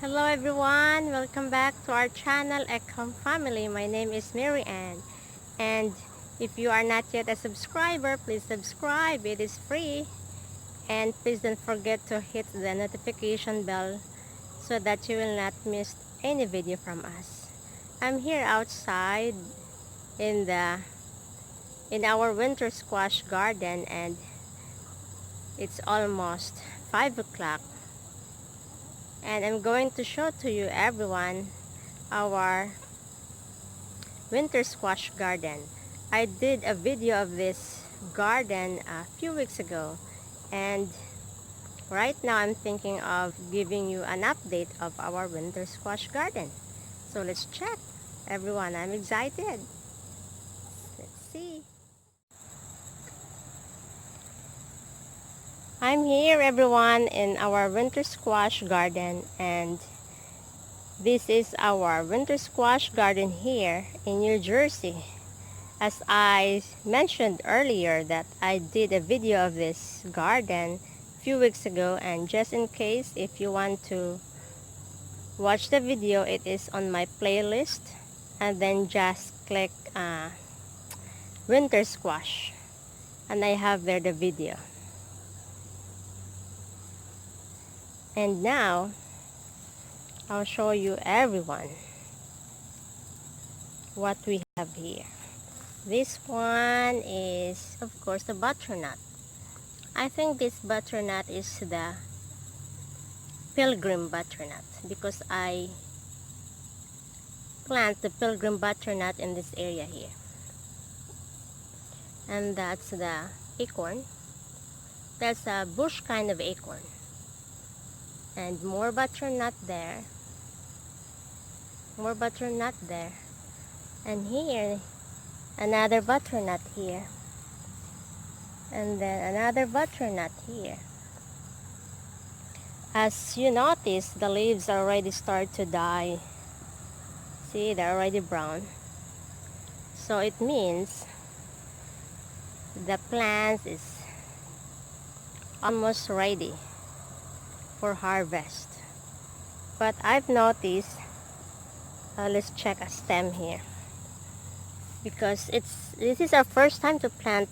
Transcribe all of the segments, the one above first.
Hello everyone, welcome back to our channel Ecom Family. My name is Mary Ann, and if you are not yet a subscriber, please subscribe. It is free, and please don't forget to hit the notification bell so that you will not miss any video from us. I'm here outside in our winter squash garden, and it's almost 5 o'clock, and I'm going to show to you everyone our winter squash garden. I did a video of this garden a few weeks ago, and right now I'm thinking of giving you an update of our winter squash garden. So let's check. Everyone, I'm excited. Let's see. I'm here everyone in our winter squash garden, and this is our winter squash garden here in New Jersey. As I mentioned earlier that I did a video of this garden a few weeks ago, and just in case if you want to watch the video, it is on my playlist, and then just click winter squash and I have there the video. And now I'll show you everyone what we have here. This one is of course the butternut. I think this butternut is the pilgrim butternut because I plant the pilgrim butternut in this area here. And that's the acorn. That's a bush kind of acorn. And more butternut there. More butternut there. And here, another butternut here. And then another butternut here. As you notice, the leaves already start to die. See, they're already brown. So it means the plant is almost ready for harvest. But I've noticed, let's check a stem here, because this is our first time to plant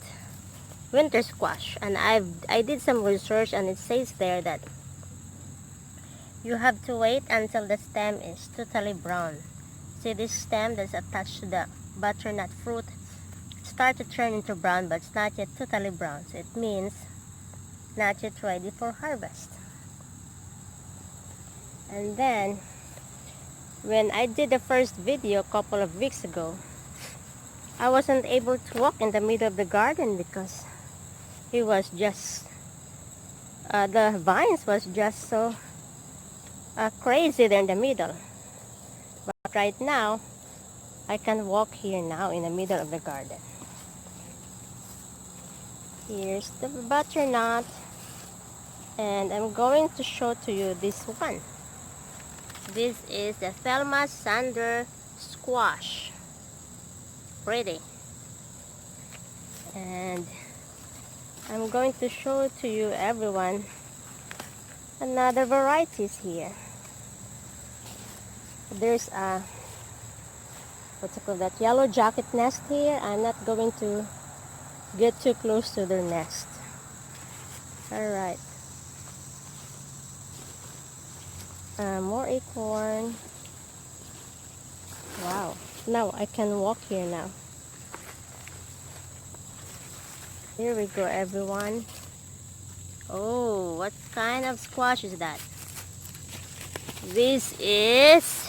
winter squash, and I did some research, and it says there that you have to wait until the stem is totally brown. See, this stem that's attached to the butternut fruit start to turn into brown, but it's not yet totally brown. So it means not yet ready for harvest. And then when I did the first video a couple of weeks ago, I wasn't able to walk in the middle of the garden because it was just the vines was just so crazy there in the middle. But right now I can walk here now in the middle of the garden. Here's the butternut, and I'm going to show to you this one. This is the Thelma Sander squash. Pretty. And I'm going to show to you everyone another varieties here. There's a what's it called, that yellow jacket nest here. I'm not going to get too close to their nest. Alright. More acorn. Wow. Now I can walk here now. Here we go everyone. Oh, what kind of squash is that? This is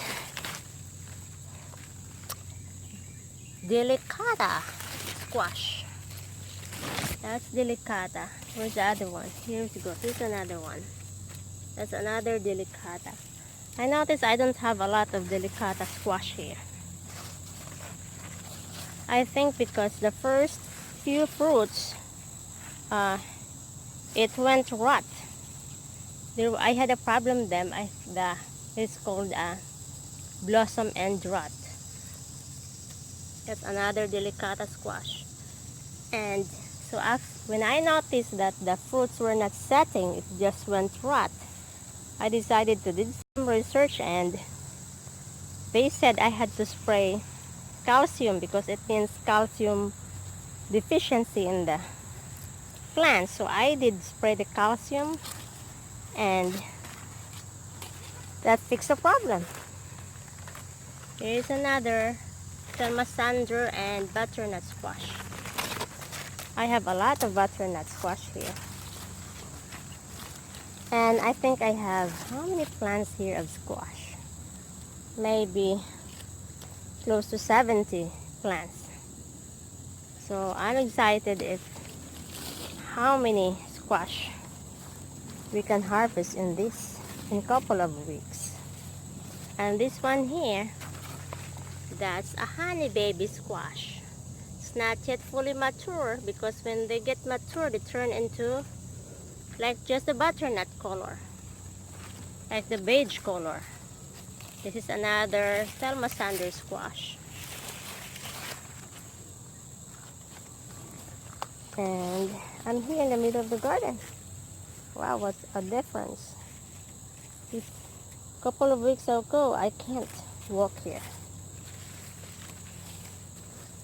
delicata squash. That's delicata. Where's the other one? Here we go. Here's another one. That's another delicata. I notice I don't have a lot of delicata squash here. I think because the first few fruits it went rot. I had a problem them. It's called blossom end rot. That's another delicata squash. And so when I noticed that the fruits were not setting, it just went rot, I decided to do some research, and they said I had to spray calcium because it means calcium deficiency in the plant. So I did spray the calcium, and that fixed the problem. Here's another Selmasander and butternut squash. I have a lot of butternut squash here. And I think I have, how many plants here of squash? Maybe close to 70 plants. So I'm excited if how many squash we can harvest in a couple of weeks. And this one here, that's a honey baby squash. It's not yet fully mature because when they get mature, they turn into like just the butternut color, like the beige color. This is another Selmasander squash. And I'm here in the middle of the garden. Wow, what a difference. A couple of weeks ago, I can't walk here.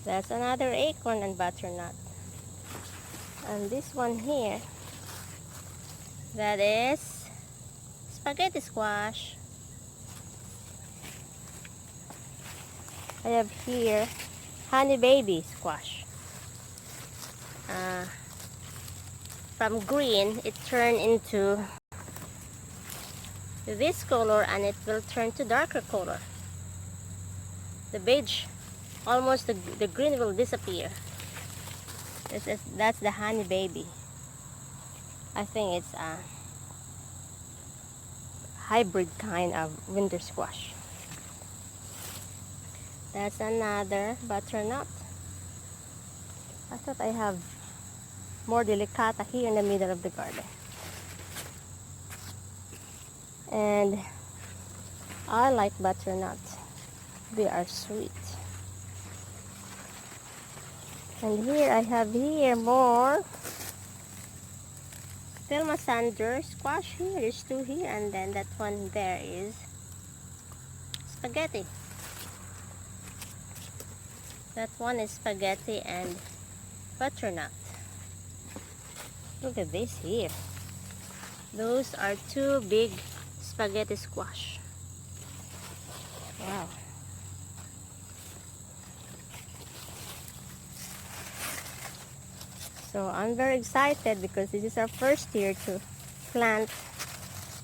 That's another acorn and butternut. And this one here, that is spaghetti squash. I have here honey baby squash. From green, it turned into this color, and it will turn to darker color. The beige, almost the green will disappear. That's the honey baby. I think it's a hybrid kind of winter squash. That's another butternut. I thought I have more delicata here in the middle of the garden. And I like butternuts. They are sweet. And here I have more Selmasander squash here. There's two here, and then that one there is spaghetti. That one is spaghetti and butternut. Look at this here. Those are two big spaghetti squash. Wow. So I'm very excited because this is our first year to plant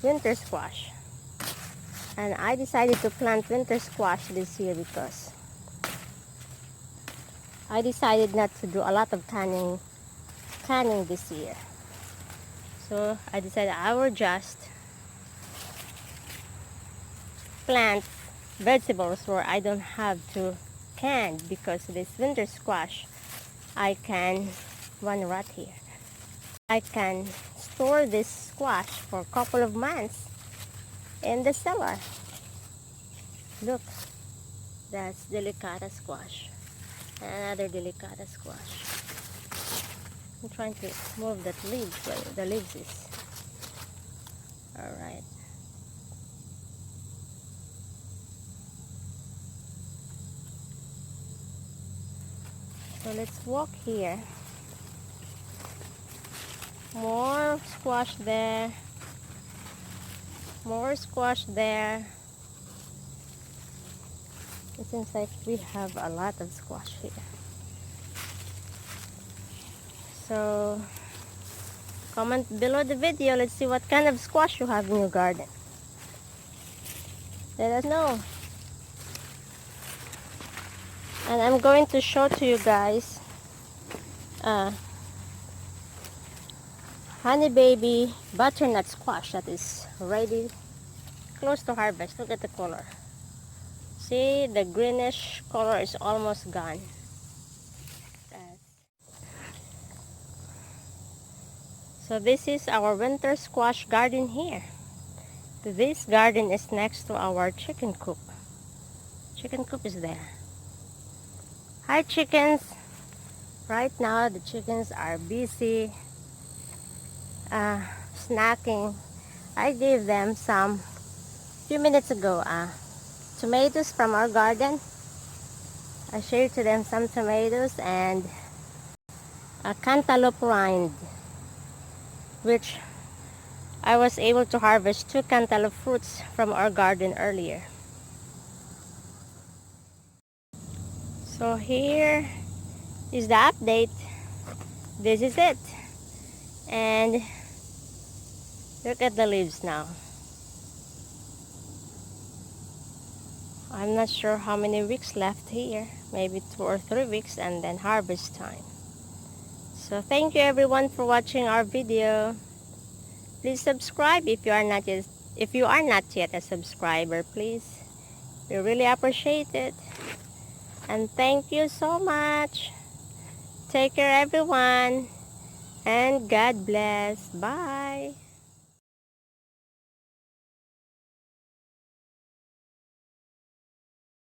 winter squash. And I decided to plant winter squash this year because I decided not to do a lot of canning this year. So I decided I will just plant vegetables where I don't have to can, because this winter squash I can right here. I can store this squash for a couple of months in the cellar. Look, that's delicata squash. Another delicata squash. I'm trying to move that leaves where the leaves is. Alright. So let's walk here. More squash there. More squash there. It seems like we have a lot of squash here. So comment below the video. Let's see what kind of squash you have in your garden. Let us know. And I'm going to show to you guys honey baby butternut squash that is ready, close to harvest. Look at the color. See, the greenish color is almost gone. So this is our winter squash garden here. This garden is next to our chicken coop. Chicken coop is there. Hi chickens. Right now the chickens are busy snacking I gave them some few minutes ago tomatoes from our garden. I shared to them some tomatoes and a cantaloupe rind, which I was able to harvest 2 cantaloupe fruits from our garden earlier. So here is the update. This is it. And look at the leaves now. I'm not sure how many weeks left here. Maybe 2 or 3 weeks and then harvest time. So thank you everyone for watching our video. Please subscribe if you are not yet a subscriber, please. We really appreciate it. And thank you so much. Take care everyone. And God bless. Bye.